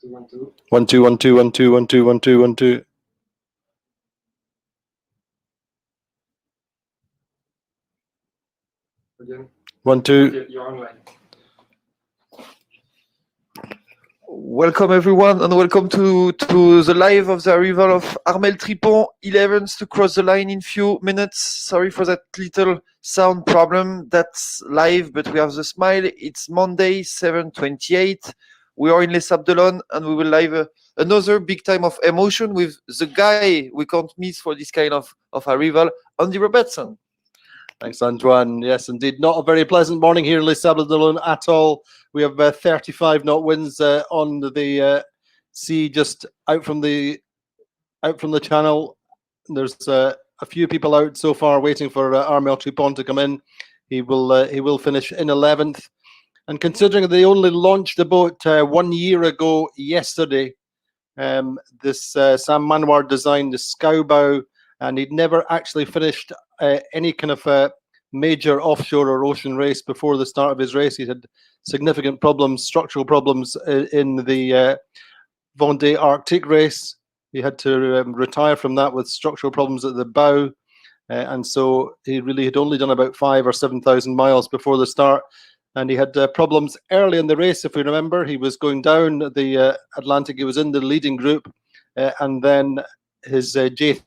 1 2 1 2 1 2 1 2 1 2 1 2. Again. 1 2. Okay, you're online. Welcome everyone, and welcome to the live of the arrival of Armel Tripon, 11th to cross the line in few minutes. Sorry for that little sound problem. That's live, but we have the smile. It's Monday, 7:28. We are in Les Sables d'Olonne, and we will live another big time of emotion with the guy we can't miss for this kind of arrival, Andy Robertson. Thanks, Antoine. Yes, indeed. Not a very pleasant morning here in Les Sables d'Olonne at all. We have 35 knot winds on the sea, just out from the channel. There's a few people out so far waiting for Armel Tripon to come in. He will finish in 11th. And considering they only launched the boat 1 year ago yesterday, this Sam Manwar designed the scow bow, and he'd never actually finished any kind of major offshore or ocean race before the start of his race. He had significant problems, structural problems in the Vendée Arctic race. He had to retire from that with structural problems at the bow, and so he really had only done about 5,000 or 7,000 miles before the start. And he had problems early in the race, if we remember. He was going down the Atlantic. He was in the leading group, and then his J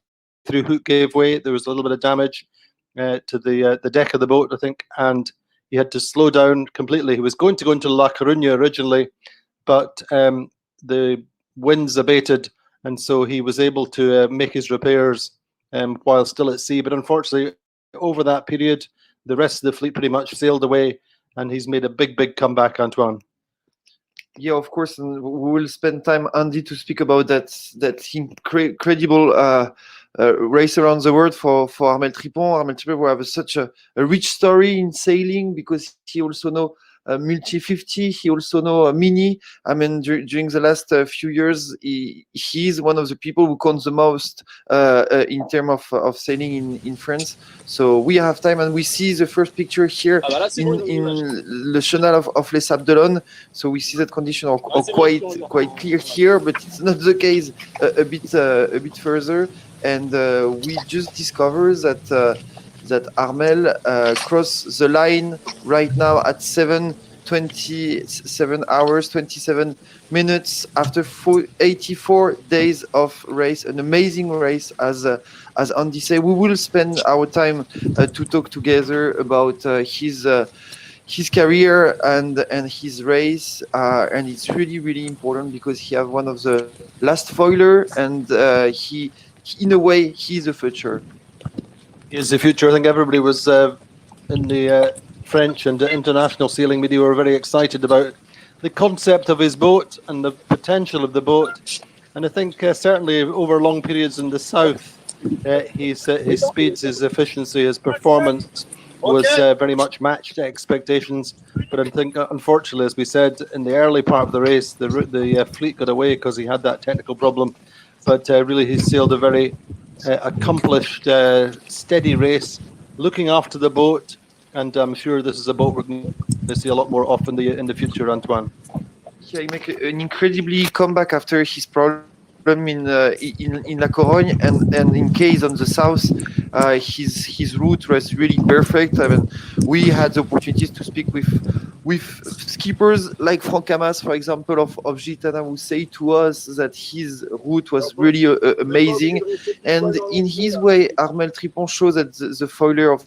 through hook gave way. There was a little bit of damage to the deck of the boat, I think, and he had to slow down completely. He was going to go into La Coruña originally, but the winds abated, and so he was able to make his repairs while still at sea. But unfortunately, over that period, the rest of the fleet pretty much sailed away, and he's made a big comeback, Antoine. Yeah, of course, and we will spend time, Andy, to speak about that incredible race around the world for Armel Tripon. Armel Tripon will have such a rich story in sailing, because he also know multi 50. He also know mini. I mean, during the last few years, he is one of the people who counts the most in terms of sailing in France. So we have time, and we see the first picture here in Le Chenal of Les Sables d'Olonne. So we see that conditions are quite clear here, but it's not the case a bit further. And we just discovered that Armel crossed the line right now at 7:27 hours, 27 minutes after 84 days of race. An amazing race, as Andy said. We will spend our time to talk together about his career and his race, and it's really important because he have one of the last foiler, and he in a way he's the future. He is the future. I think everybody was in the French and international sailing media were very excited about the concept of his boat and the potential of the boat. And I think certainly over long periods in the south, his speeds, his efficiency, his performance was very much matched expectations. But I think, unfortunately, as we said, in the early part of the race, the fleet got away because he had that technical problem. But really, he sailed a very accomplished, steady race, looking after the boat. And I'm sure this is a boat we're going to see a lot more of in the future, Antoine. Yeah, he made an incredibly comeback after his problem in La Corogne, and in case on the south, his route was really perfect. I mean, we had the opportunities to speak with skippers like Franck Hamas, for example, of Gitana, who say to us that his route was really amazing. And in his way, Armel Tripon shows that the foiler of...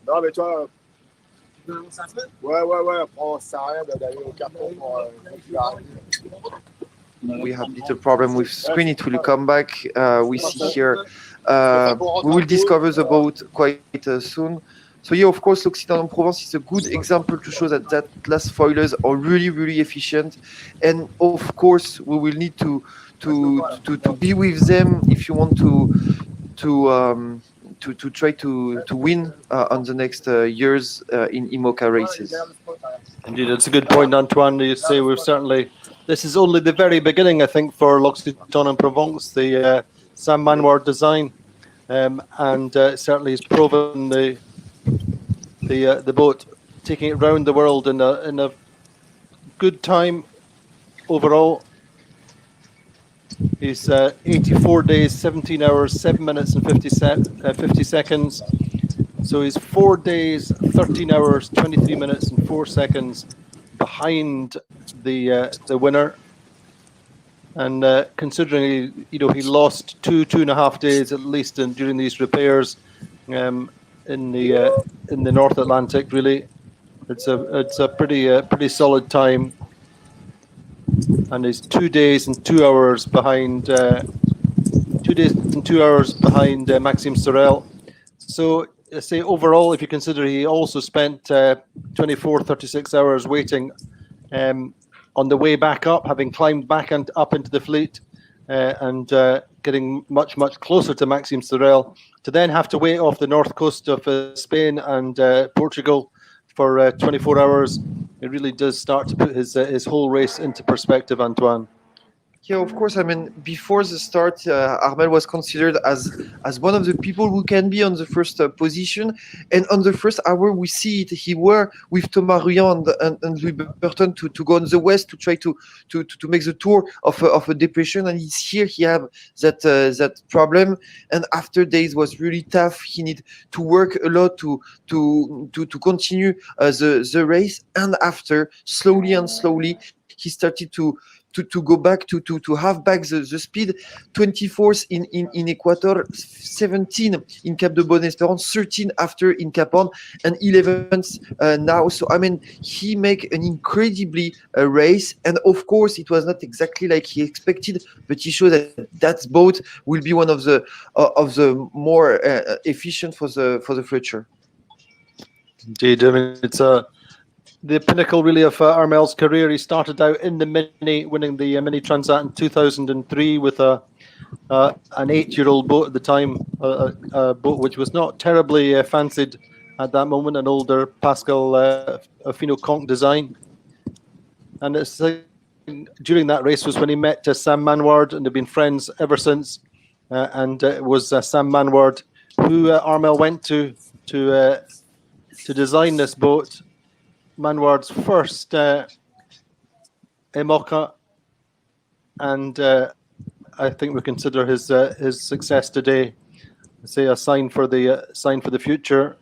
Non, mais toi... Ouais, on sert à rien d'aller au carton pour We have little problem with screen. It will come back. We see here. We will discover the boat quite soon. So yeah, of course, l'Occitan en Provence is a good example to show that last foilers are really efficient. And of course, we will need to be with them if you want to try to win on the next years in IMOCA races. Indeed, it's a good point, Antoine. You say we've certainly... This is only the very beginning, I think, for l'Occitan en Provence, the Sam Manwar design, and certainly has proven the boat, taking it round the world in a good time overall. He's 84 days, 17 hours, 7 minutes and 50 seconds. So he's 4 days, 13 hours, 23 minutes and 4 seconds behind the winner. And considering he lost 2.5 days at least during these repairs in the North Atlantic, really, it's a pretty solid time. And he's 2 days and 2 hours behind. 2 days and 2 hours behind Maxime Sorel. So I say overall, if you consider he also spent 24, 36 hours waiting on the way back up, having climbed back and up into the fleet and getting much, much closer to Maxime Sorel, to then have to wait off the north coast of Spain and Portugal for 24 hours. It really does start to put his whole race into perspective, Antoine. Yeah, of course. I mean, before the start, Armel was considered as one of the people who can be on the first position. And on the first hour, we see it. He were with Thomas Ruyant and Louis Burton to go on the west to try to make the tour of a depression. And he's here. He have that problem. And after days was really tough. He need to work a lot to continue the race. And after slowly and slowly, he started to go back to have back the speed. 24th in Equator, 17 in Cap de Bonne-Espérance, 13 after in Cap Horn, and 11th now. So I mean, he make an incredibly race, and of course it was not exactly like he expected, but he showed that boat will be one of the more efficient for the future. Indeed, I mean it's the pinnacle really of Armel's career. He started out in the Mini, winning the Mini Transat in 2003 with an 8-year-old boat at the time, a boat which was not terribly fancied at that moment, an older Pascal Fino Conch design. And it's during that race was when he met Sam Manward, and they've been friends ever since. And it was Sam Manward who Armel went to design this boat. Manward's first IMOCA, and I think we consider his success today, say, a sign for the future.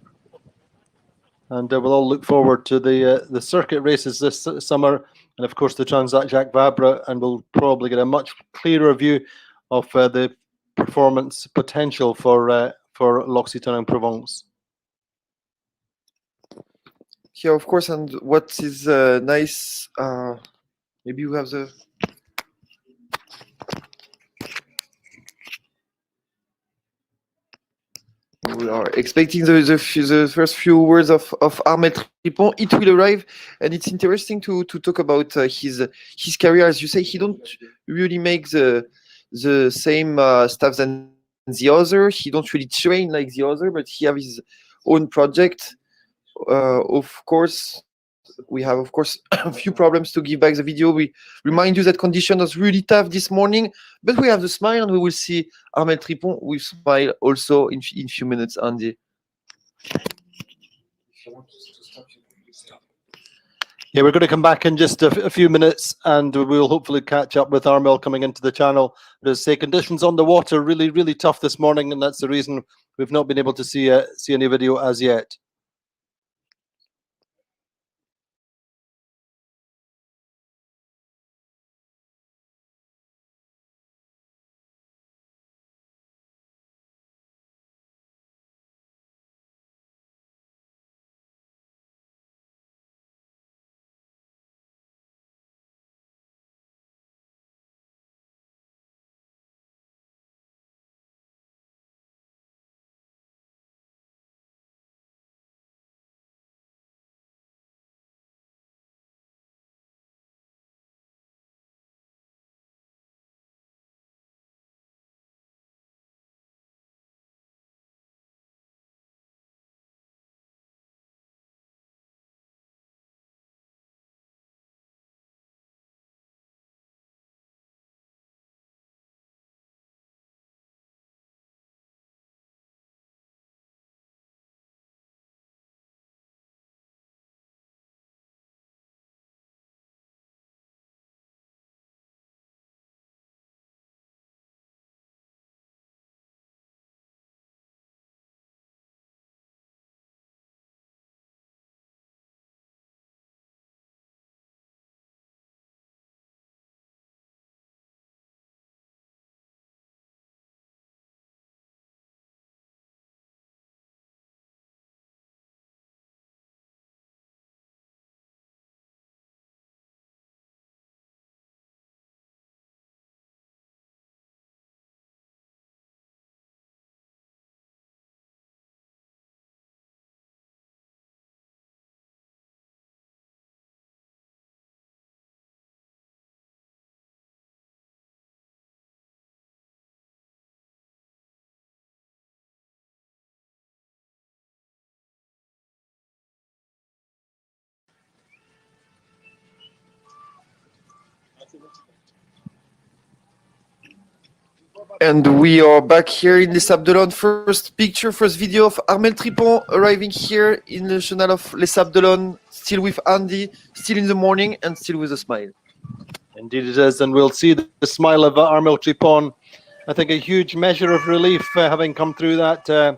And we'll all look forward to the circuit races this summer, and of course the Transat Jacques Vabre, and we'll probably get a much clearer view of the performance potential for L'Occitane and Provence. Yeah, of course. And what is nice, maybe you have the. We are expecting the first few words of Armel Tripon. It will arrive, and it's interesting to talk about his career. As you say, he don't really make the same stuff than the other. He don't really train like the other, but he have his own project. Of course, we have, of course, a few problems to give back the video. We remind you that condition was really tough this morning, but we have the smile, and we will see Armel Tripon with smile also in few minutes, Andy. Yeah, we're going to come back in just a few minutes, and we'll hopefully catch up with Armel coming into the channel. But as I say, conditions on the water really, really tough this morning, and that's the reason we've not been able to see any video as yet. And we are back here in Les Sables d'Olonne. First picture, first video of Armel Tripon arriving here in the Chenal of Les Sables d'Olonne, still with Andy, still in the morning and still with a smile. Indeed it is, and we'll see the smile of Armel Tripon. I think a huge measure of relief having come through that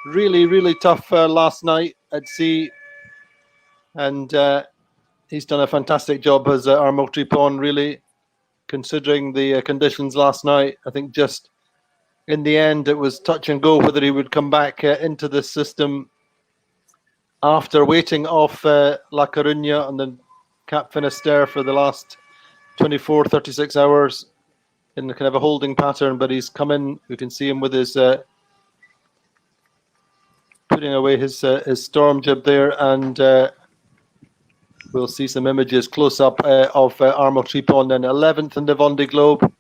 really tough last night at sea. And he's done a fantastic job as Armel Tripon, really, considering the conditions last night. I think just in the end, it was touch and go whether he would come back into the system after waiting off La Coruña and then Cap Finisterre for the last 24, 36 hours in kind of a holding pattern. But he's come in. We can see him with his putting away his storm jib there, and we'll see some images close up of Armel Tripon, then 11th in the Vendée Globe.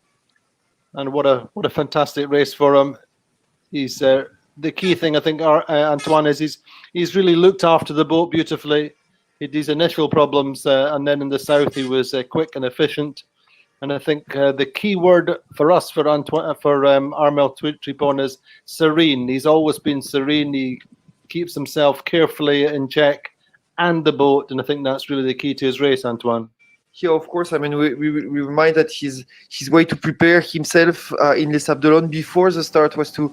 And what a fantastic race for him. He's the key thing, I think, Antoine, is he's really looked after the boat beautifully. He had these initial problems, and then in the south he was quick and efficient. And I think the key word for us, for Armel Tripon, is serene. He's always been serene. He keeps himself carefully in check, and the boat. And I think that's really the key to his race, Antoine. Here, of course, I mean, we remind that his way to prepare himself in Les Sables d'Olonne before the start was to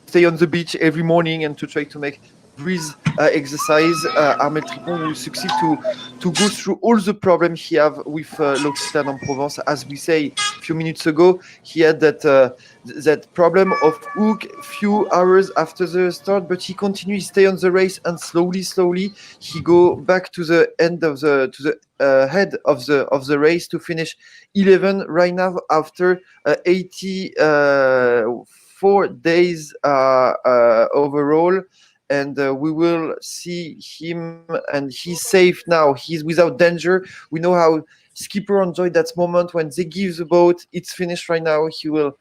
stay on the beach every morning and to try to make breeze exercise. Armel Tripon will succeed to go through all the problems he have with L'Occitane en Provence. As we say a few minutes ago, he had that problem of hook few hours after the start, but he continued to stay on the race, and slowly he go back to the end of the head of the race to finish 11 right now after 84 days overall. And we will see him, and he's safe now. He's without danger. We know how skipper enjoyed that moment when they give the boat. It's finished right now. He will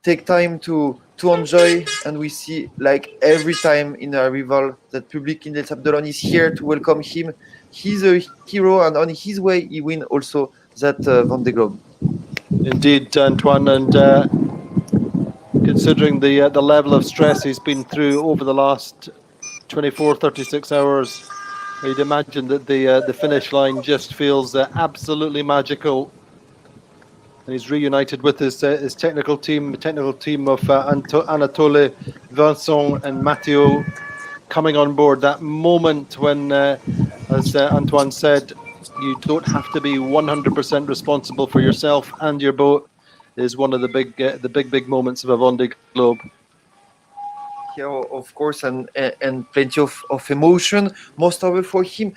take time to enjoy, and we see, like every time in a rival, that public in Les Sables d'Olonne is here to welcome him. He's a hero, and on his way, he win also that Vendée Globe. Indeed, Antoine, and considering the level of stress he's been through over the last 24, 36 hours, you'd imagine that the finish line just feels absolutely magical. And he's reunited with his technical team of Anatole, Vincent and Matteo coming on board. That moment when, as Antoine said, you don't have to be 100% responsible for yourself and your boat, is one of the big moments of a Vendée Globe. Yeah, of course, and plenty of emotion, most of it for him.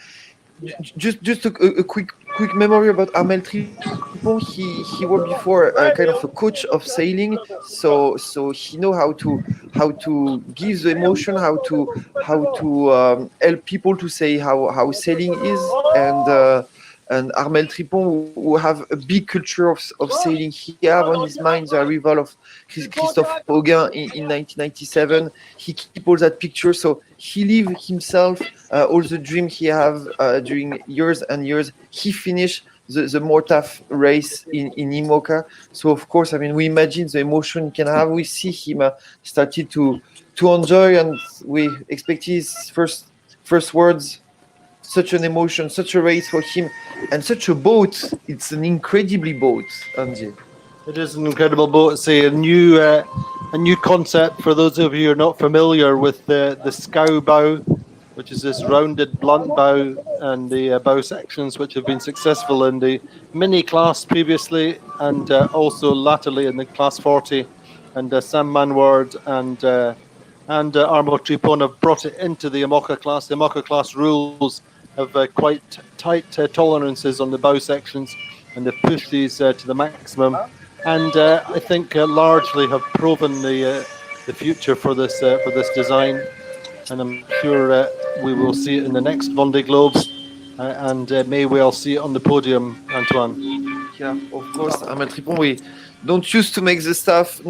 Just a quick memory about Armel Tripon. He was before kind of a coach of sailing, so he know how to give the emotion, how to help people to say how sailing is, and Armel Tripon, who have a big culture of sailing. He have on his mind the arrival of Christophe Auguin in 1997. He keep all that picture, so he live himself all the dream he have during years and years. He finished the more tough race in IMOCA. So of course, I mean, we imagine the emotion he can have. We see him started to enjoy, and we expect his first words. Such an emotion, such a race for him, and such a boat. It's an incredibly boat, Andy. It is an incredible boat. It's a new concept for those of you who are not familiar with the scow bow, which is this rounded blunt bow, and the bow sections which have been successful in the mini class previously, and also latterly in the class 40. And Sam Manward and Armel Tripon have brought it into the IMOCA class. The IMOCA class rules have quite tight tolerances on the bow sections, and they've pushed these to the maximum, and I think largely have proven the future for this design, and I'm sure we will see it in the next Vendée Globe, and may well see it on the podium, Antoine. Yeah, of course, Armel Tripon, we don't choose to make the stuff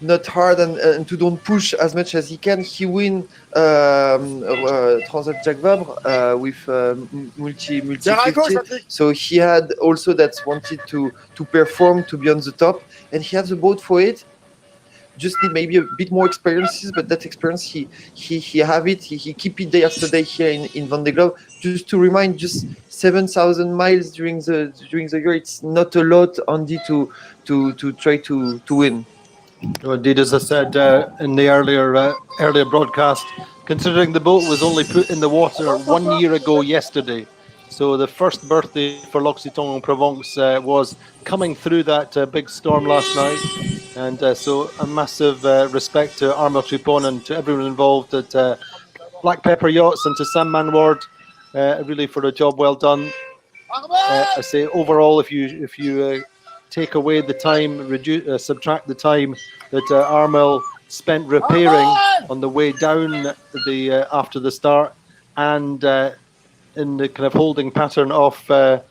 not hard and to don't push as much as he can. He win Transat Jacques Vabre with multi 50. So he had also that wanted to perform, to be on the top, and he has the boat for it. just need maybe a bit more experiences, but that experience he have it. He keep it day after day here in Vendée Globe. Just to remind, just 7,000 miles during the year. It's not a lot, only to try to win. Well, indeed, as I said in the earlier broadcast, considering the boat was only put in the water 1 year ago yesterday, so the first birthday for l'Occitan en Provence was coming through that big storm last night, and so a massive respect to Armel Tripon and to everyone involved at Black Pepper Yachts and to Sam Manward, really for a job well done. I say overall, if you take away the time, subtract the time that Armel spent repairing on the way down the after the start, and in the kind of holding pattern of Cap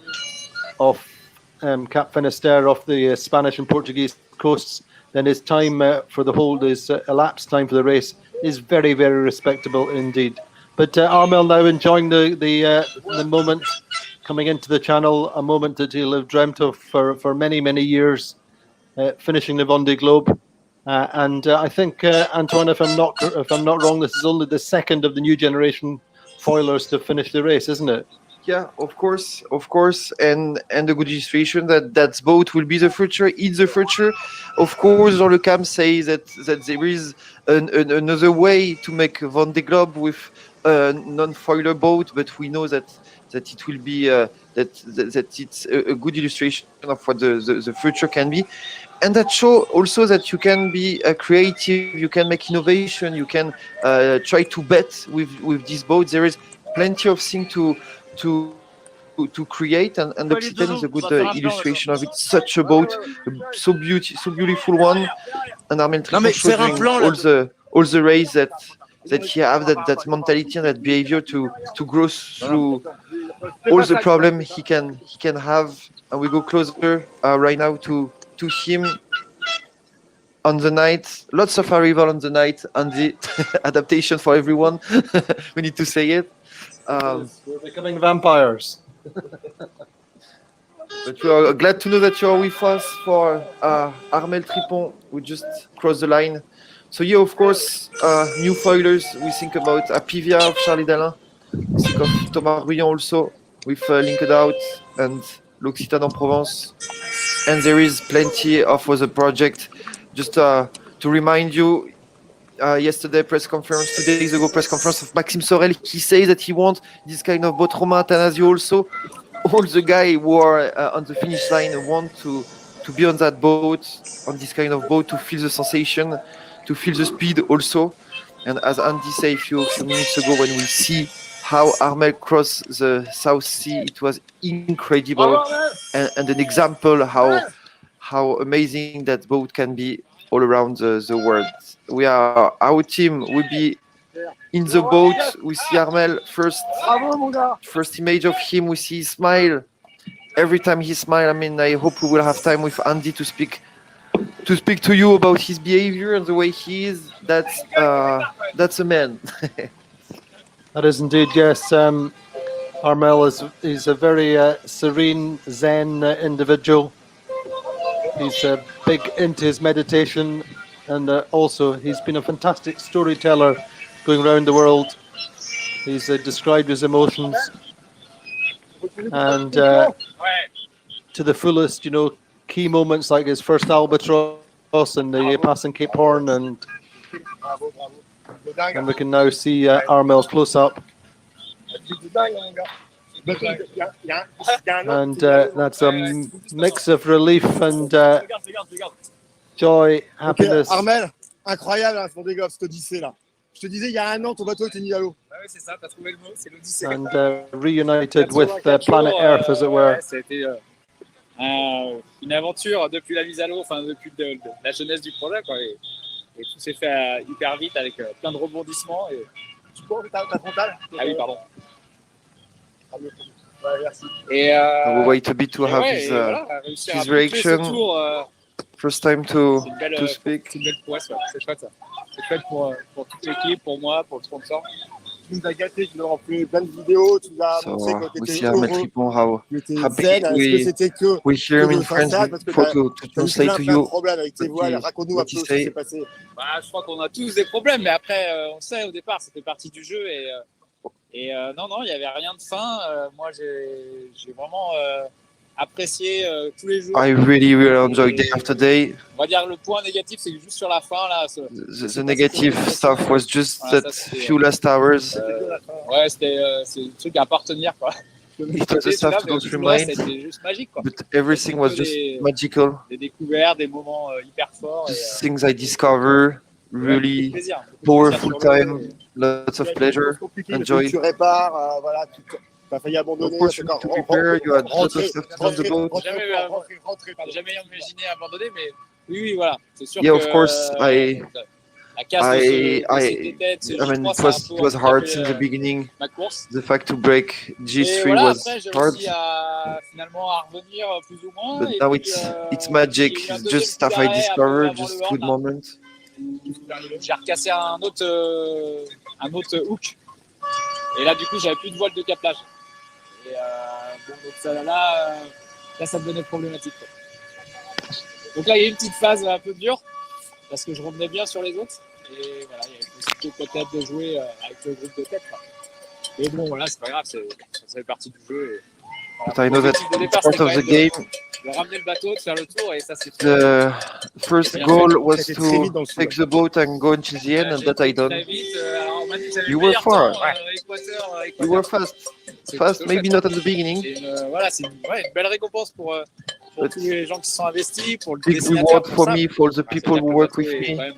Finisterre off the Spanish and Portuguese coasts, then his time for the hold, his elapsed time for the race, is very, very respectable indeed. But Armel now enjoying the moment, coming into the channel, a moment that he'll have dreamt of for many, many years, finishing the Vendée Globe. And I think, Antoine, if I'm not wrong, this is only the second of the new generation foilers to finish the race, isn't it? Yeah, of course, and a good illustration that boat will be the future. It's the future. Of course, Jean Le Cam says that there is another way to make Vendée Globe with a non-foiler boat, but we know that it will be that it's a good illustration of what the future can be, and that show also that you can be creative, you can make innovation, you can try to bet with this boat. There is plenty of things to create, and the L'Occitane is a good illustration of it. Such a boat, so beautiful one, and Armel Tripon showing all the race that he have that mentality and that behavior to grow through all the problem he can have. And we go closer right now to him on the night. Lots of arrival on the night, and the adaptation for everyone. We need to say it. We're becoming vampires. But we are glad to know that you are with us for Armel Tripon. We just crossed the line. So yeah, of course, new foilers. We think about Apivia of Charlie Dalin. We think of Thomas Bruyant also with Linked Out and l'Occitane en Provence. And there is plenty of other projects. Just to remind you, yesterday press conference, 2 days ago press conference of Maxime Sorel. He says that he wants this kind of boat. Romain Atanasio also. All the guys who are on the finish line want to be on that boat, on this kind of boat, to feel the sensation, to feel the speed also. And as Andy said a few minutes ago, when we see how Armel crossed the South Sea, it was incredible, and an example how amazing that boat can be all around the world. Our team will be in the boat. We see Armel first image of him. We see his smile. Every time he smiles, I mean, I hope we will have time with Andy to speak to you about his behavior and the way he is. That's a man. That is indeed, yes. Armel is a very serene, zen individual. He's big into his meditation, and also he's been a fantastic storyteller going around the world. He's described his emotions, and to the fullest, key moments like his first albatross and the passing Cape Horn, and we can now see Armel close up. And that's a mix of relief and joy, happiness. Okay, Armel, incroyable hein, ce Vendée Globe, cette odyssée là. Je te disais, il y a un an, ton bateau était mis à l'eau. Oui, c'est ça, t'as trouvé le mot, c'est l'odyssée. And reunited with planet Earth, as it were. Ouais, ça a été une aventure depuis la mise à l'eau, enfin depuis la jeunesse du projet, quoi. Et tout s'est fait hyper vite avec plein de rebondissements. Et... Tu cours ta frontale? Ah oui, pardon. Ouais, merci. Et we'll wait a bit to have his reaction. First time to speak. C'est une belle prouesse, ouais. C'est chouette ça. C'est chouette pour toute l'équipe, pour moi, pour le sponsor. nous as gâté, tu nous as fait plein de vidéos, tu nous as montré So que we tu see étais Armel heureux, Tripon, how que tu happy étais zen. Est-ce que c'était que we hear him in de French. façade parce que For t'as to eu translate to plein de you problèmes avec tes what voiles. he- Raconte-nous un what peu he ce qui s'est say. passé. Bah, je crois qu'on a tous des problèmes, mais après, on sait au départ, c'était partie du jeu. Non, non, il n'y avait rien de fin. Moi, j'ai vraiment apprécié tous les jours. I really enjoyed day after day. On va dire le point négatif, c'est que juste sur la fin, là, The negative stuff was just Voilà, that ça, c'était, few last hours. ouais, c'est le truc à appartenir, quoi. It was a stuff to don't remind, c'était juste magique, quoi. but everything was just magical. Des découvertes, des moments hyper forts. Just things I discover, really powerful time, lots of pleasure, enjoy. Tu répares, voilà, tu as failli Of abandonner. course, you need to prepare. You had lots of stuff on the boat. J'ai jamais imaginé abandonner, mais oui, voilà. C'est sûr Yeah, que of course, la casse de ces têtes, I mean, it was hard since the beginning. ma course. The fact to break Et G3 voilà, was après, j'ai hard, réussi finalement à revenir plus ou moins. but Et now puis, it's magic. j'ai eu un It's deuxième just stuff coup I d'arrêt un peu discovered, avant just le good horn, là. moments. J'ai recassé un autre hook. Et là, du coup, j'avais plus de voile de caplage. Et bon, donc ça devenait problématique, quoi. Donc là, il y a eu une petite phase un peu dure parce que je revenais bien sur les autres. Et voilà, il y avait possibilité peut-être de jouer avec le groupe de tête, quoi. Mais bon, voilà, c'est pas grave, ça fait partie du jeu. Et, But voilà. I know that L'objectif de it's départ, part c'était of quand the même game. de ramener le bateau, de faire le tour, et ça, c'est fait. The first goal was C'était très vite to dans le sud. take the boat and go into the end, and J'ai that I été done. très vite. Alors, on m'a dit que j'avais You le were meilleur far. temps, Équateur, You were fast, plutôt maybe chouette. not at the beginning. Voilà, c'est une belle récompense pour But tous les gens qui se sont investis, pour le Big dessinateur. reward pour for ça. me, for the people C'est-à-dire who que work le with bateau est me quand même,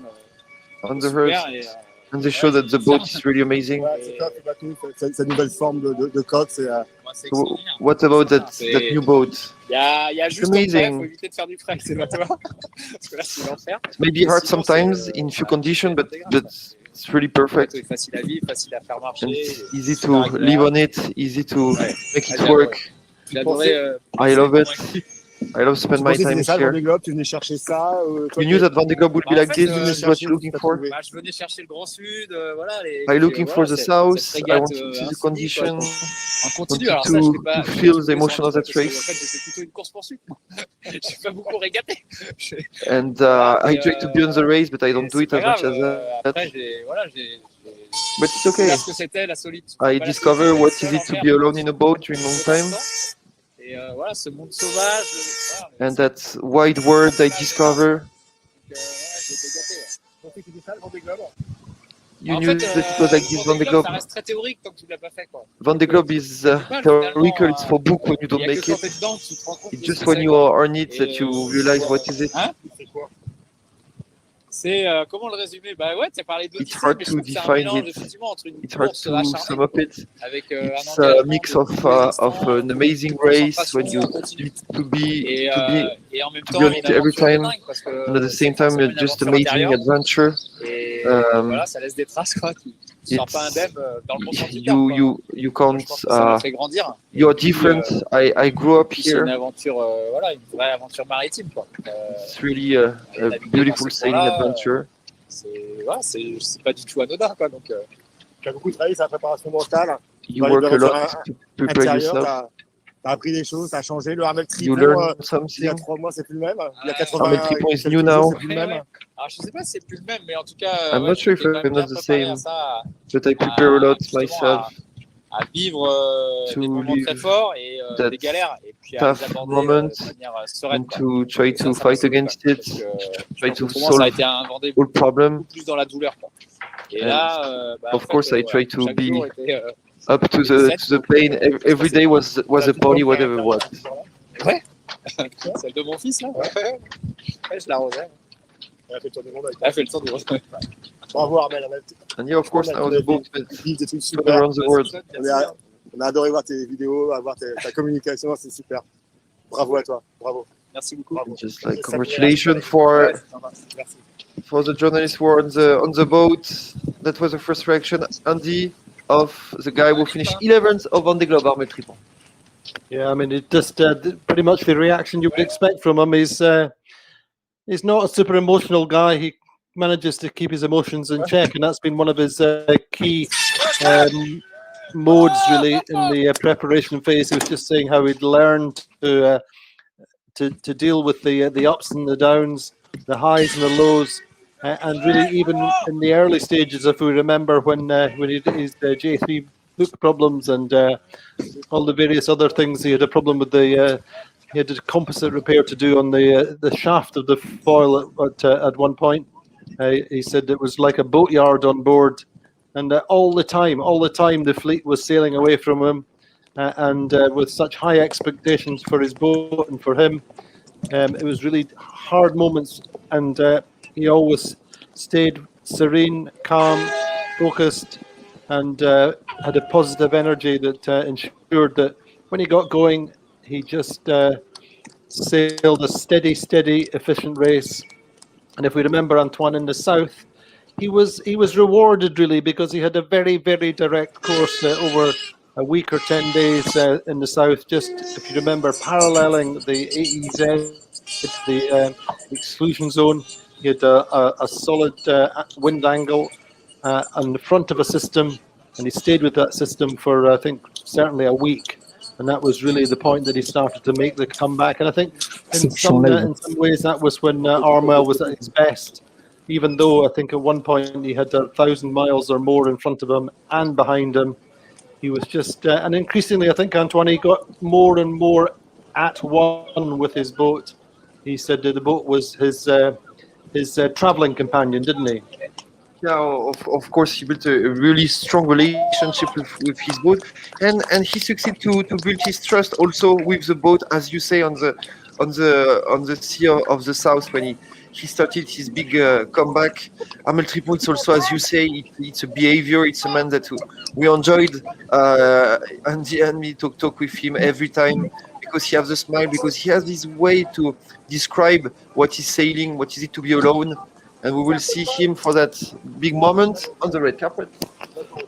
on the super, earth, et, and they show that the boat is really amazing. Ouais, c'est top, le bateau, sa nouvelle forme de coque, c'est moi, c'est So extraordinaire. what about that C'est- new boat? Il y a juste un frais, il amazing. faut éviter de faire du frais avec ces bateaux. Parce que là, c'est l'enfer. Maybe hard Sinon, sometimes c'est, in few voilà, conditions, but c'est intégrable. it's really Le bateau perfect. est facile à vivre, facile à faire marcher. And it's easy super to agréable. live on it, easy to Ouais. make it J'ai work. J'ai adoré. I love it. convaincu. I love Tu spend my pensais que time c'était ça, le here. Vendée Globe, tu venais chercher ça. You knew that Vendée Globe would be Bah, en like fait, this. This is what you're looking for. Bah, je venais chercher le Grand Sud, voilà. Are you looking for the south? I régate, want to see the ainsi dit, condition. En continu, wanted alors ça, je to l'ai pas. feel je l'ai the pas trouvé emotion of sur un that petit peu, race. parce que, en fait, j'ai fait plutôt une course-poursuite. J'ai pas beaucoup régaté. And I try to be on the race, but I don't do it as much as that. Après, But it's j'ai okay. découvert ce que c'était la solitude. I Pas la discover solitude, what seul is it en to mer, be alone in a boat during long time, Et voilà, ce monde sauvage. Voilà, and that wide world I discover. j'ai été gâté. Ouais. Tu pensais que c'était ça, le Vendée Globe? You En knew fait, that it was like this Vendée Globe. ça reste très théorique tant que tu l'as pas fait, quoi. Vendée Globe is theoretical. It's for book when you Il don't y a que make quand it. t'es dedans que tu te rends compte. It's de ce just que when c'est, you quoi. are on it that you realize what is it. Hein? C'est quoi? C'est comment le résumer? Bah ouais, tu as parlé de It's hard mais je to trouve que c'est un define mélange it. effectivement entre une It's hard course to acharnée sum up it. avec It's un a engagement mix de of tous les instants, an amazing race when you concentration continue. need to be Et en même to temps be on une it every aventure de time, dingue parce que and at the c'est same time forcément une just aventure amazing intérieure. adventure. Et voilà, ça laisse des traces, quoi. Tu sors pas indemne dans le bon sens du terme, quoi. You can't. Je pense que ça m'a fait grandir. You're Et puis, different. I grew up puis c'est une here. aventure, voilà, une vraie aventure maritime, quoi. It's really a beautiful sailing adventure. Voilà, c'est pas du tout anodin, quoi. Donc, Tu as beaucoup travaillé sur la préparation mentale. You Dans les work a lot aventures to prepare intérieures, yourself. tu as appris des choses, tu as changé. Le Armel You Tripon, learn il y a something. 3 mois, c'est plus le même. Il y a Ah, 80 Armel Tripon is quelques new jours, now. c'est plus le même. alors, je sais pas si c'est plus le même, mais en tout cas, I'm not sure if j'étais quand même I'm not bien the préparé same, à ça, but I prepare a lot justement, myself. à vivre To des moments très live forts et that des galères, et puis à les tough aborder moments de manière sereine, and quoi. to try Et ça to m'a fight sauvé, against quoi, it, parce que je try pense to que pour moi, ça a solve été un Vendée all problems. plus dans la douleur, quoi. Et And là, bah, of en fait, course, I try voilà, to chaque be jour était, up to the pain. Every day was a pony, whatever what. ouais. Celle de mon fils, là. Ouais, je l'arrosais. Elle a fait le tour du monde avec Elle a fait le tour du monde. Bravo Armel. And yeah, of course, I was both with Des trucs all super. around the world. On a adoré voir tes vidéos, voir ta communication, c'est super. Bravo à toi, bravo. Merci beaucoup. Bravo. Just like congratulations for Merci. the journalists who were on the boat. That was the first reaction, Andy, of the guy who finished 11th of Vendée Globe, Armel Tripon. Yeah, I mean, it just pretty much the reaction you would expect from him. He's not a super emotional guy. manages to keep his emotions in check, and that's been one of his key modes really in the preparation phase. He was just saying how he'd learned to deal with the ups and the downs, the highs and the lows, and really even in the early stages, if we remember when he did his J3 hook problems and all the various other things, he had a problem with he had a composite repair to do on the shaft of the foil at one point. He said it was like a boatyard on board, and all the time the fleet was sailing away from him, and with such high expectations for his boat and for him. It was really hard moments, and he always stayed serene, calm, focused, and had a positive energy that ensured that when he got going, he just sailed a steady, efficient race. And if we remember Antoine in the south, he was rewarded really because he had a very, very direct course over a week or 10 days in the south. Just if you remember, paralleling the AEZ, the exclusion zone, he had a solid wind angle on the front of a system, and he stayed with that system for I think certainly a week. And that was really the point that he started to make the comeback. And I think in some ways that was when Armel was at his best, even though I think at one point he had 1,000 miles or more in front of him and behind him. He was just, and increasingly I think Antoine, he got more and more at one with his boat. He said that the boat was his traveling companion, didn't he? Yeah, of course, he built a really strong relationship with his boat, and he succeeded to build his trust also with the boat, as you say, on the sea of the south when he started his big comeback. Armel Tripon, it's also, as you say, it's a behavior. It's a man that we enjoyed, and me talk with him every time because he has a smile, because he has this way to describe what is sailing, what is it to be alone. And we will see him for that big moment on the red carpet.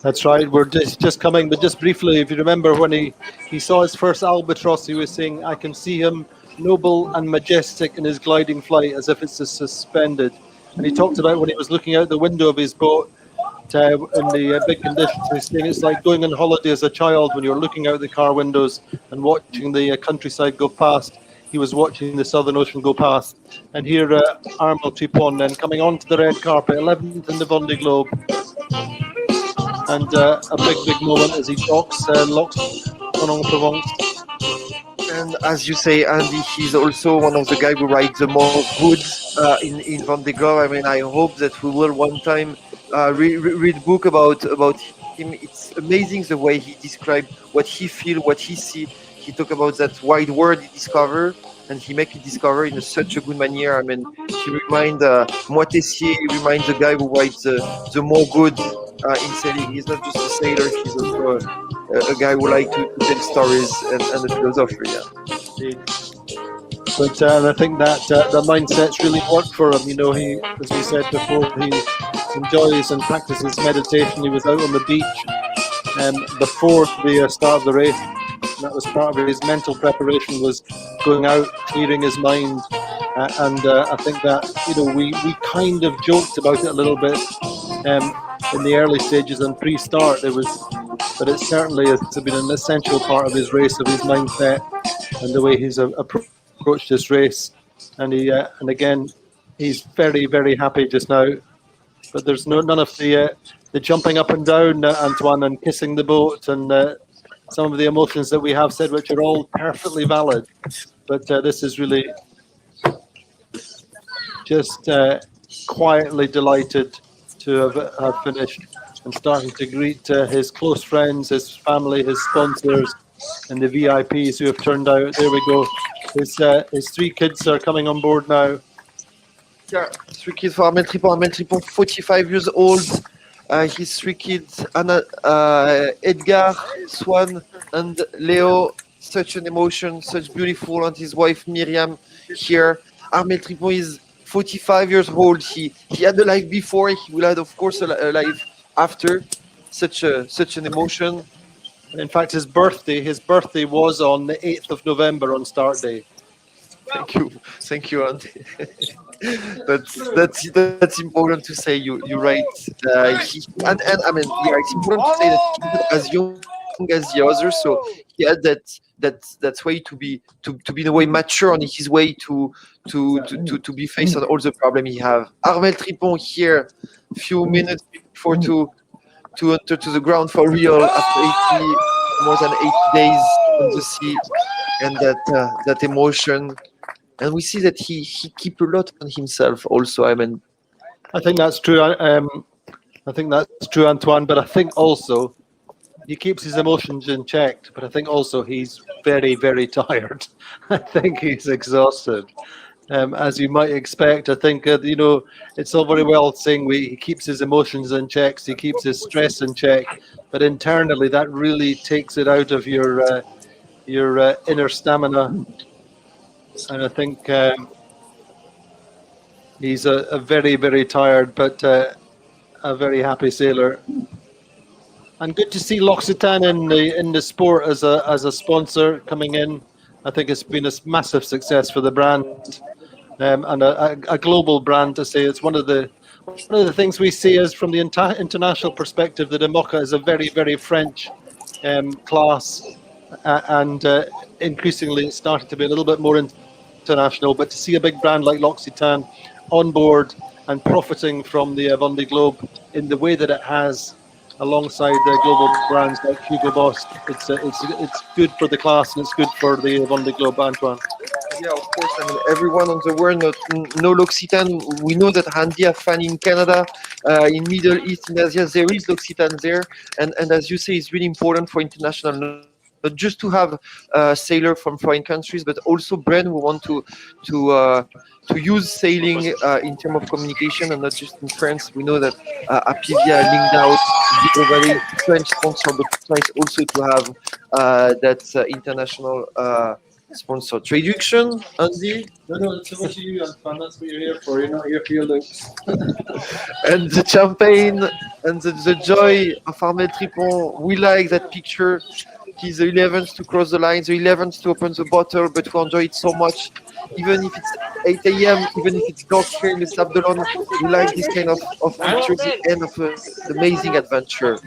That's right. We're just coming, but just briefly, if you remember when he saw his first albatross, he was saying, "I can see him noble and majestic in his gliding flight, as if it's suspended." And he talked about when he was looking out the window of his boat in the big conditions. He's saying it's like going on holiday as a child when you're looking out the car windows and watching the countryside go past. He was watching the Southern Ocean go past. And here, Armel Tripon then coming onto the red carpet, 11th in the Vendée Globe. And a big moment as he locks on Provence. And as you say, Andy, he's also one of the guys who write the more good in Vendée Globe. I mean, I hope that we will one time read a book about him. It's amazing the way he described what he feel, what he see. He talk about that wide world he discover, and he make it discover in such a good manner. I mean, he remind Moi Tessier, he reminds the guy who writes the more good in sailing. He's not just a sailor, he's also a guy who like to tell stories and a philosopher. Yeah. But I think that the mindset's really worked for him. You know, he, as we said before, he enjoys and practices meditation. He was out on the beach before the start of the race. That was part of his mental preparation, was going out, clearing his mind, and I think that, you know, we kind of joked about it a little bit in the early stages and pre-start. But it certainly has been an essential part of his race, of his mindset, and the way he's approached this race. And and again, he's very, very happy just now. But there's none of the jumping up and down, Antoine, and kissing the boat, and some of the emotions that we have said, which are all perfectly valid. But this is really just quietly delighted to have finished and starting to greet his close friends, his family, his sponsors, and the VIPs who have turned out. There we go. His three kids are coming on board now. Yeah, three kids for Armel Tripon. Armel Tripon, 45 years old. His three kids, Anna, Edgar, Swan, and Leo. Such an emotion, such beautiful, and his wife Miriam here. Armel Tripon is 45 years old. He had a life before. He will have, of course, a life after. Such an emotion. In fact, his birthday was on the 8th of November on start day. Thank you, Andy. That's important to say. You right. And I mean, yeah, it's important to say that he was as young as the others, so he had that's way to be in a way mature on his way to be faced on all the problem he have. Armel Tripon here, few minutes before to enter to the ground for real after more than 80 days on the sea, and that emotion. And we see that he keep a lot on himself also. I mean, I think that's true. I think that's true, Antoine. But I think also he keeps his emotions in check. But I think also he's very, very tired. I think he's exhausted, as you might expect. I think it's all very well saying he keeps his emotions in check, he keeps his stress in check, but internally that really takes it out of your inner stamina. And I think he's a very, very tired, but a very happy sailor. And good to see L'Occitane in the sport as a sponsor coming in. I think it's been a massive success for the brand, and a global brand to say. It's one of the things we see is from the international perspective that IMOCA is a very, very French class, and increasingly it's starting to be a little bit more international. But to see a big brand like L'Occitane on board and profiting from the Vendée Globe in the way that it has, alongside the global brands like Hugo Boss, it's good for the class and it's good for the Vendée Globe, Antoine. Yeah, of course. I mean, everyone on the world know L'Occitane. We know that Andy have fan in Canada, in Middle East, in Asia. There is L'Occitane there, and as you say, it's really important for international. Not just to have sailors from foreign countries, but also brands who want to use sailing in terms of communication, and not just in France. We know that Apivia linked out globally French sponsor, but it's nice also to have that international sponsor. Traduction, Andy? No, it's over to you, Antoine. That's what you're here for. You're not here for your looks. And the champagne and the joy of Armel Tripon. We like that picture. He's the 11th to cross the line, the 11th to open the bottle, but we enjoy it so much. Even if it's 8 a.m., even if it's dark here in the Sable d'Olonne, we like this kind of picture, the end of an amazing adventure.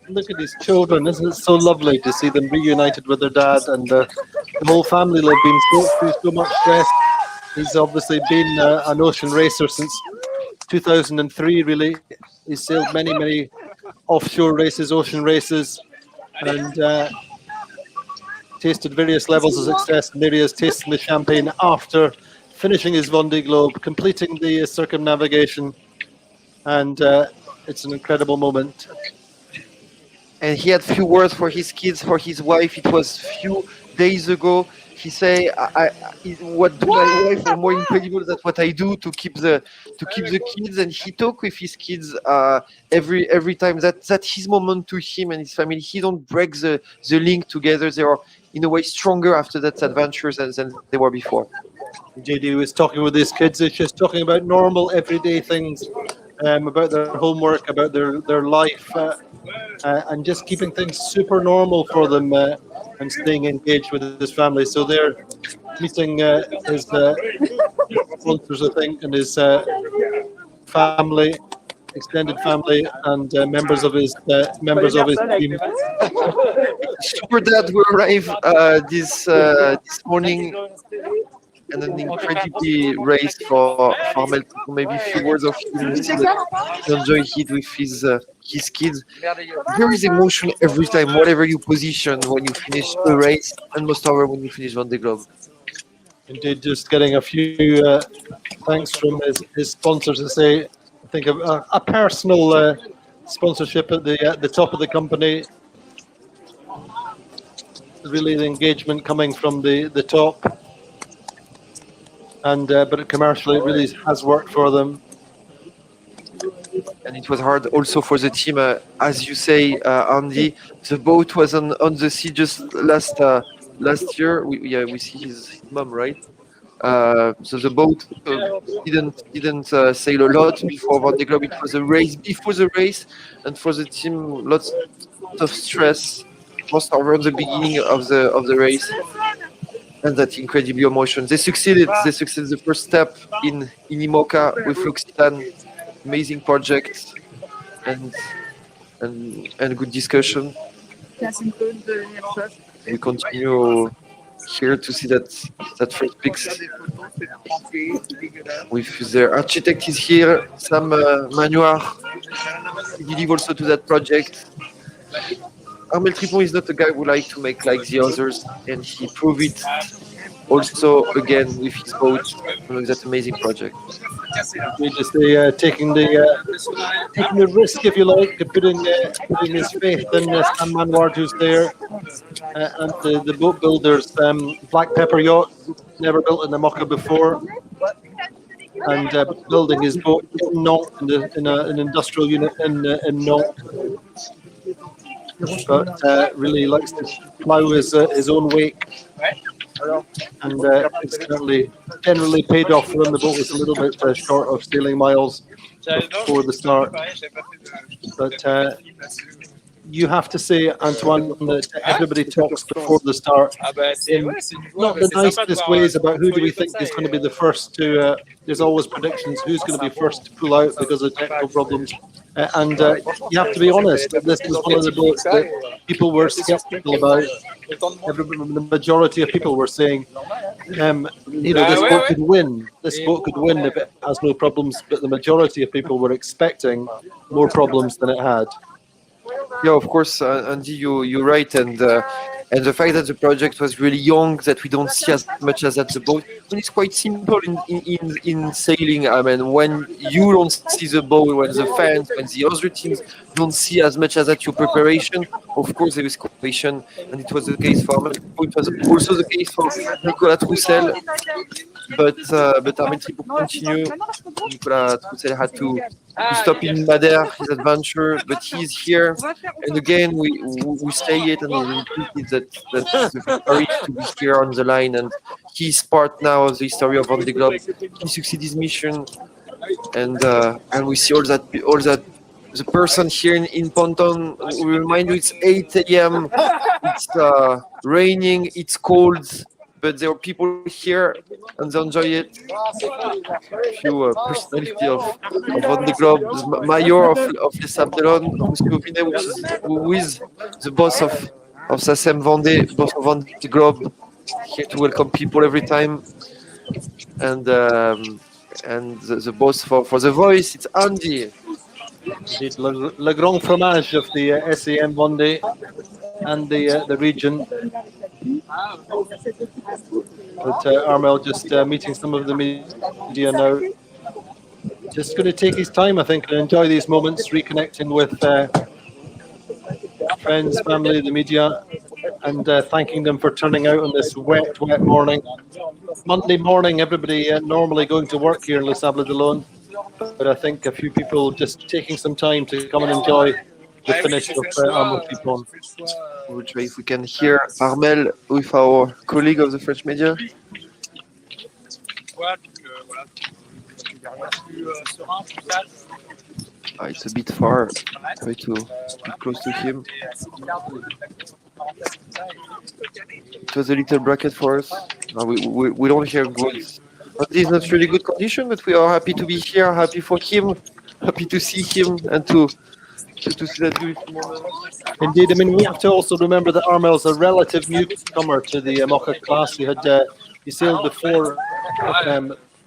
Look at these children. Isn't it so lovely to see them reunited with their dad, and the whole family have been through so much stress. He's obviously been an ocean racer since 2003, really. He's sailed many, many offshore races, ocean races, and tasted various levels of success. And there he is tasting the champagne after finishing his Vendée Globe, completing the circumnavigation, and it's an incredible moment. And he had few words for his kids, for his wife. It was few days ago. He say, "What do my wife are more incredible than what I do to keep the kids." And he talk with his kids every time. That's his moment to him and his family. He don't break the link together. They are in a way stronger after that adventures than they were before. JD was talking with his kids. It's just talking about normal, everyday things, about their homework, about their life, and just keeping things super normal for them, and staying engaged with his family. So they're meeting his sponsors, I think, and his family, extended family, and members of his team. Super Dad will arrive this morning, and an incredibly race for Armel. Maybe a few words of him. He enjoy it with his kids. There is emotion every time, whatever you position when you finish a race, and most over when you finish Vendée Globe. Indeed, just getting a few thanks from his sponsors to say, I think a personal sponsorship at the top of the company. Really, the engagement coming from the top. And but commercially, it really has worked for them. And it was hard also for the team, as you say, Andy. The boat was on the sea just last year. We see his mom, right? So the boat didn't sail a lot before Vendée Globe. It was a race before the race, and for the team, lots of stress, most over the beginning of the race. and that incredible emotion. They succeeded. They succeeded the first step in IMOCA with L'Occitane. Amazing project and good discussion. We continue here to see that first pics. With their architect is here, Sam Manoir. He delivered also to that project. Armel Tripon is not a guy who likes to make like the others, and he proved it also again with his boat, with that amazing project. We just taking the risk, if you like, of putting his faith in Sam Manward, who's there, and the boat builders, Black Pepper Yacht, never built in the Mocha before, and building his boat in Nantes, in an industrial unit in Nantes. But really likes to plough his own wake, and it's generally paid off for him. The boat was a little bit short of sailing miles before the start, but you have to say, Antoine, that everybody talks before the start in not the nicest ways about who do we think is going to be the first to. There's always predictions who's going to be first to pull out because of technical problems, and you have to be honest. This was one of the boats that people were skeptical about. The majority of people were saying, this boat could win. This boat could win if it has no problems. But the majority of people were expecting more problems than it had. Yeah, of course, Andy, you're right, and the fact that the project was really young, that we don't see as much as at the boat. And it's quite simple in sailing. I mean, when you don't see the boat, when the fans, when the other teams don't see as much as at your preparation, of course there is competition, and it was the case for Armel. It was also the case for Nicolas Troussel, but Armel Tripon continue. Nicolas Troussel had to stop in Madère, his adventure, but he's here, and again we say it and we repeat it that the victory to be here on the line, and he's part now of the history of Vendée Globe. He succeeded his mission, and we see all that the person here in Ponton. We remind you, it's 8 a.m. It's raining, it's cold, but there are people here and they enjoy it. A few personality of Vendée Globe, the mayor of Les Sables-d'Olonne, Monsieur Vinet, who is the boss of SACEM Vendée, boss of Vendée Globe, here to welcome people every time. And the boss for the voice, it's Andy. Indeed, le grand fromage of the SAM Vendée and the region. But Armel just meeting some of the media now. Just going to take his time, I think, and enjoy these moments, reconnecting with friends, family, the media, and thanking them for turning out on this wet morning. Monday morning, everybody normally going to work here in Les Sables-d'Olonne, but I think a few people just taking some time to come and enjoy the finish of Armel Tripon. We'll try if we can hear Armel with our colleague of the French media. It's a bit far. Try to speak close to him. It was a little bracket for us. We don't hear good. But this is not really good condition, but we are happy to be here, happy for him, happy to see him and to see that beautiful moment. Indeed, I mean, we have to also remember that Armel's a relative newcomer to the Mocha class. He sailed before.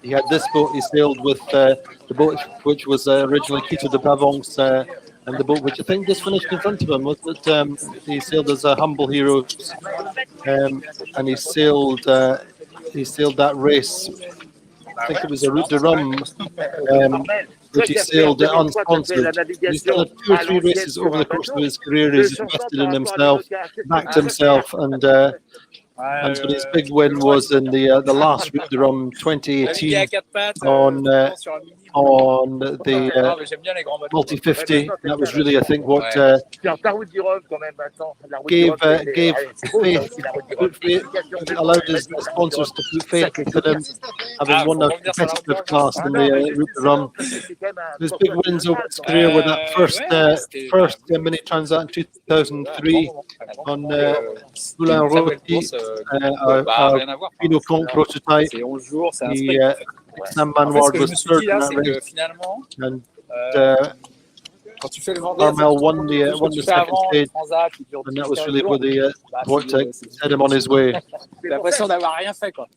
He had this boat. He sailed with the boat which was originally Quito de Provence, and the boat which I think just finished in front of him. Was that he sailed as a humble hero, and he sailed that race. I think it was a Route de Rhum, which he sailed unsponsored. He's done 2 or 3 races over the course of his career. He's invested in himself, backed himself, and so his big win was in the last Route de Rhum 2018 on the multi-50. That was really, I think, what gave faith, allowed his sponsors to put faith into them, having won a competitive class in the Route de Rhum. His big wins over his career were that first mini transat in 2003 on Moulin Rôti, rien à voir. Pinocon prototype. C'est 11 jours, c'est un The sprint. Sandman En fait, ce Ward que je was me suis third dit là, in that c'est que race, finalement, and quand tu fais le Vendée, Armel won tout the ce que tu fais second avant, le stage, transat qui dure and 10, that was 15 really jours, what set him on his way. t'as l'impression d'avoir rien fait, quoi.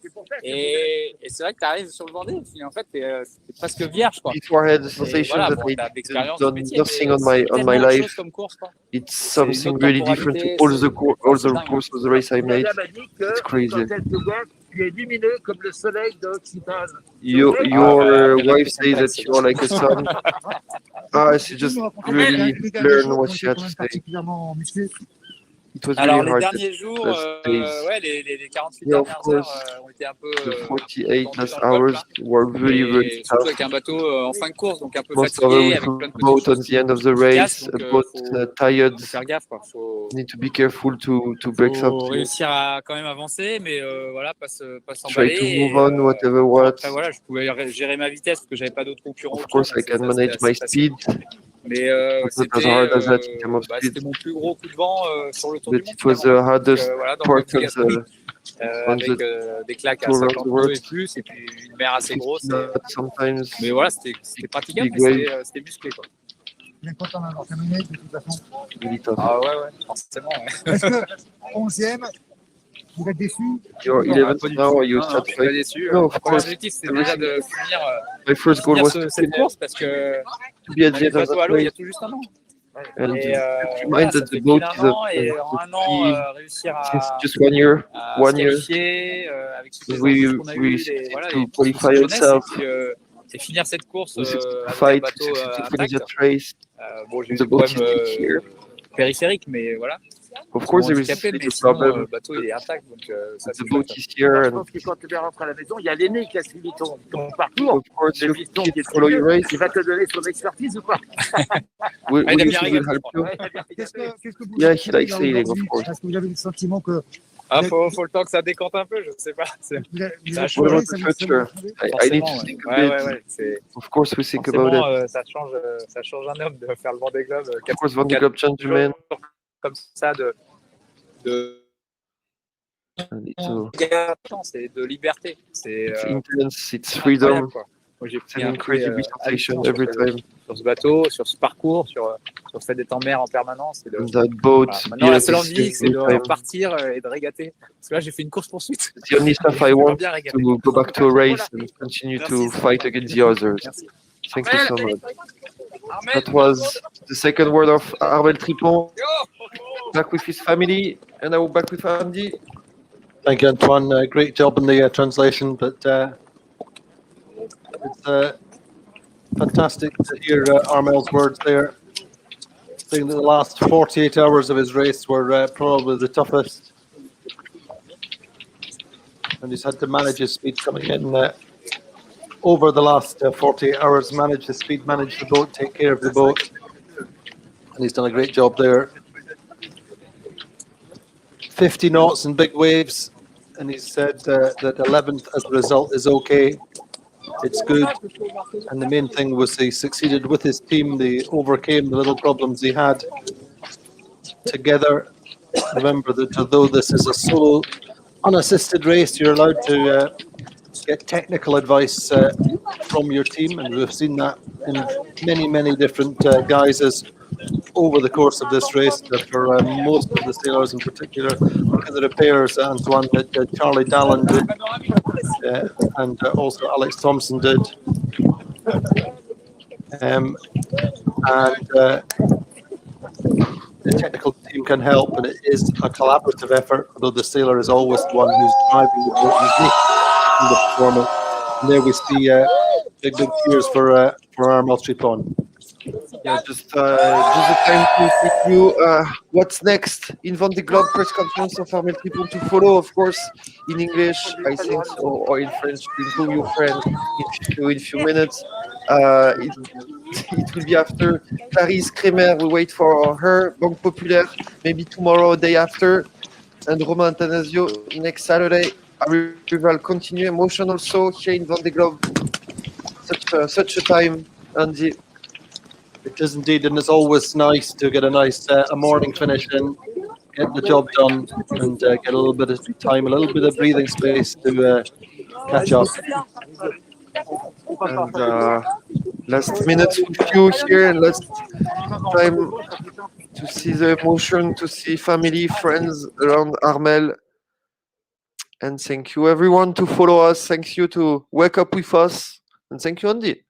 Et c'est vrai que t'arrives sur le Vendée, et en fait, t'es presque vierge, quoi. Before I had the Et sensation voilà, that bon, I t'as de l'expérience done du métier, nothing mais on c'est my tellement autre chose life. comme course, quoi. It's C'est une something autre really different to temporalité, all the c'est course of the race I made. Nadia m'a dit que It's crazy. quand elle te voit, tu es lumineux comme le soleil d'Occitane. Your voilà, wife son says père, that c'est you're like a sun. She just really learned what she had to say. particulièrement musclé. It was Alors, really les hard. derniers jours, those days. ouais, les 48 Yeah, of dernières course. heures ont été un peu The 48 tendues last dans le golf, hours là. were really, really Et surtout tough. avec un bateau en fin de course, donc un peu Most of fatigué, it avec with plein de a petites boat on choses the end of the qui cassent, race, donc a boat tired. faut faire gaffe, quoi. Faut Need to be careful to break something. réussir à quand même avancer, mais voilà, pas Try s'emballer. to Et, move on, whatever what. après, voilà, je pouvais gérer ma vitesse parce que j'avais pas d'autres concurrents. Of course, I can manage my speed. Mais It's not as hard as that in terms of speed. c'était mon plus gros coup de vent sur le Tour du But Monde. it was the finalement. hardest Donc, voilà, dans le part golfe de of Gascogne, on avec the des claques à Tour of 50 the World. nœuds et plus, et puis une mer assez grosse. Sometimes Mais voilà, c'était praticable, big mais c'était musclé, quoi. Il est content d'avoir terminé de toute façon. really tough. Ah ouais, forcément. Ouais. Est-ce que 11e, vous êtes déçu? You're Non, 11th pas du now, tout. are you Non, je suis pas satisfied? déçu. No, of Mon course. objectif, c'était déjà de finir, My first goal was to cette finish, course parce que to be at on the est end of bateau that à l'eau il y a race. tout juste un an. And Et keep in voilà, mind ça that fait the boat plus is d'un an, et en un an, a réussir since à just 1 year, se 1 year, qualifier avec toutes les we enjeux qu'on a eu, succeeded voilà, to les qualify jeunesse, ourselves. et finir cette course We succeeded to avec un fight, we bateau succeeded to finish intact. that race. Bon, j'ai eu The des boat is problèmes still here. périphériques, mais voilà. Of course, there is Handicapé, mais a sinon, problem. le bateau il est intact, donc ça The c'est boat chouette. is here, Je and pense que quand tu vas rentrer à la maison, il y a l'aîné qui a suivi ton parcours. of course, Le you fiston keep qui est follow your race. il va te donner son expertise ou pas? We Ah, il a bien will rigolé, help je you. crois. Qu'est-ce que vous Yeah, he ressentez likes là sailing, of aujourd'hui? course. Est-ce que vous avez le sentiment que Ah, faut le temps que ça décante un peu, je sais pas. vous avez Ça a What changé, about ça the vous future? changé? I need to Forcément, think a ouais, bit. ouais. C'est Of course, we think about it. forcément, ça change un homme de faire le Vendée Globe Of course, Vendée Globe gentlemen. comme ça de I need to. c'est de liberté. C'est It's intense. It's incroyable, freedom. quoi. Moi, j'ai It's pris an un incredible pied sensation hallucinant every time. sur ce bateau, sur ce parcours, sur le fait d'être en mer en permanence. Et And that boat, voilà. Maintenant, la seule yeah, envie, c'est every de time. repartir et de régater. Parce que là, j'ai fait une course-poursuite. It's the only stuff I J'aimerais want bien régater. to go back to a race and continue to fight against the others. Merci. Thank you so much. That was the second word of Armel Tripon, back with his family, and now back with Andy. Thank you, Antoine. Great job in the translation, but it's fantastic to hear Armel's words there, saying that the last 48 hours of his race were probably the toughest, and he's had to manage his speed coming in over the last 48 hours, manage the speed, manage the boat, take care of the boat, and he's done a great job there. 50 knots and big waves, and he said that 11th as a result is okay. It's good, and the main thing was he succeeded with his team. They overcame the little problems he had together. Remember that although this is a solo, unassisted race, you're allowed to get technical advice from your team, and we've seen that in many different guises over the course of this race. For most of the sailors, in particular, look at the repairs, Antoine, that Charlie Dallin did, and also Alex Thompson did, and the technical team can help, and it is a collaborative effort, although the sailor is always the one who's driving the boat, who's making the performance. And there we see big cheers for Armel Tripon. Yeah, just the time to thank you. What's next in Vendée Globe press conference of Armel Tripon to follow, of course, in English, I think, or in French, to improve your French in few minutes. It will be after Clarisse Kremer. We wait for her. Banque Populaire, maybe tomorrow, day after. And Romain Antanasio next Saturday. We will continue emotion also here in Vendée Globe. Such a time, Andy. It is indeed, and it's always nice to get a nice a morning finish in get the job done and get a little bit of time, a little bit of breathing space to catch up. And last minutes with you here, and last time to see the emotion, to see family, friends around Armel. And thank you everyone to follow us. Thank you to wake up with us. And thank you, Andy.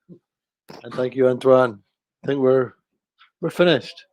And thank you, Antoine. I think we're finished.